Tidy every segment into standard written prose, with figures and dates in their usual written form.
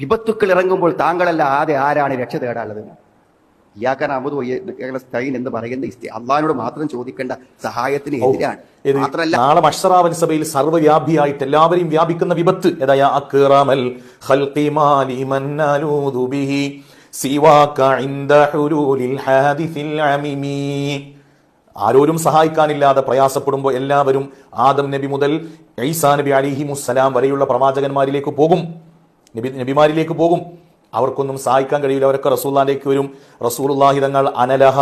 വിപത്തുക്കൾ ഇറങ്ങുമ്പോൾ താങ്കളല്ല ആരാണ് രക്ഷ തേടാനുള്ളത്? എന്ന് പറയുന്ന അള്ളാഹിനോട് മാത്രം ചോദിക്കേണ്ട സഹായത്തിന് എതിരാണ്. മാത്രമല്ല, നാളെ മഹ്ശറാവൻ സഭയിൽ സർവ്വവ്യാപിയായിട്ട് എല്ലാവരെയും വ്യാപിക്കുന്ന വിപത്ത് ആരോരും സഹായിക്കാനില്ലാതെ പ്രയാസപ്പെടുമ്പോൾ എല്ലാവരും ആദം നബി മുതൽ ഈസാ നബി അലൈഹിമുസ്സലാം വരെയുള്ള പ്രവാചകന്മാരിലേക്ക് പോകും, നബിമാരിലേക്ക് പോകും. അവർക്കൊന്നും സഹായിക്കാൻ കഴിയില്ല. അവരൊക്കെ റസൂലുള്ളാഹിലേക്ക് വരും. റസൂലുള്ളാഹി തങ്ങൾ അനലഹ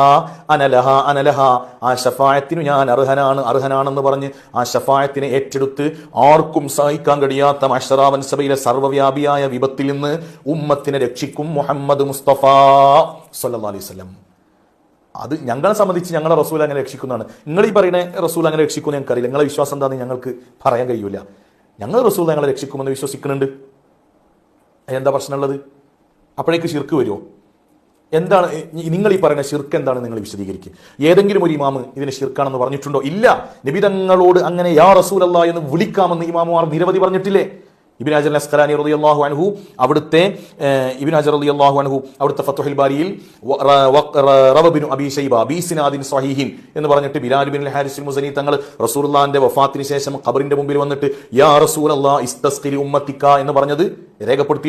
അനലഹ അനലഹ, ആ ഷഫായത്തിനു ഞാൻ അർഹനാണെന്ന് പറഞ്ഞ് ആ ഷഫായത്തിനെ ഏറ്റെടുത്ത് ആർക്കും സഹായിക്കാൻ കഴിയാത്ത മഹ്ശറാവൻ സഭയിലെ സർവ്വവ്യാപിയായ വിപത്തിൽ നിന്ന് ഉമ്മത്തിനെ രക്ഷിക്കും മുഹമ്മദ് മുസ്തഫ സ്വല്ലല്ലാഹു അലൈഹി വസല്ലം. അത് ഞങ്ങളെ സംബന്ധിച്ച് ഞങ്ങളെ റസൂൽ അങ്ങനെ രക്ഷിക്കുന്നതാണ്. നിങ്ങൾ ഈ പറയുന്ന റസൂൽ അങ്ങനെ രക്ഷിക്കുമെന്ന് ഞങ്ങൾക്കറിയില്ല. നിങ്ങളെ വിശ്വാസം എന്താണെന്ന് ഞങ്ങൾക്ക് പറയാൻ കഴിയൂല. ഞങ്ങൾ റസൂൽ ഞങ്ങളെ രക്ഷിക്കുമെന്ന് വിശ്വസിക്കുന്നുണ്ട്. എന്താ പ്രശ്നമുള്ളത്? അപ്പോഴേക്ക് ശിർക്ക് വരുമോ? എന്താണ് നിങ്ങൾ ഈ പറയുന്ന ശിർക്ക്? എന്താണ് നിങ്ങൾ വിശദീകരിക്കുക? ഏതെങ്കിലും ഒരു ഇമാമ് ഇതിന് ശിർക്കാണെന്ന് പറഞ്ഞിട്ടുണ്ടോ? ഇല്ല. നബി തങ്ങളോട് അങ്ങനെ യാ റസൂലല്ലാഹ് എന്ന് വിളിക്കാമെന്ന് ഇമാമുമാർ നിരവധി പറഞ്ഞിട്ടില്ലേ? ഇബ്നു ഹജർ അസ്ഖലാനി റളിയല്ലാഹു അൻഹു അവിടുത്തെ ഫത്ഹുൽ ബാരിയിൽ റവ ബിൻ അബീ ശൈബ ബിസ്നാദിൻ സ്വഹീഹിൻ എന്ന് പറഞ്ഞിട്ട് ബിലാൽ ബിൻ ഹാരിസ് മുസനി തങ്ങൾ റസൂലുള്ളാഹിന്റെ വഫാത്തിന് ശേഷം ഖബറിന്റെ മുമ്പിൽ വന്നിട്ട് യാ റസൂലല്ലാഹ് ഇസ്തസ്ഖി ലി ഉമ്മത്തിക എന്ന് പറഞ്ഞത് രേഖപ്പെടുത്തി.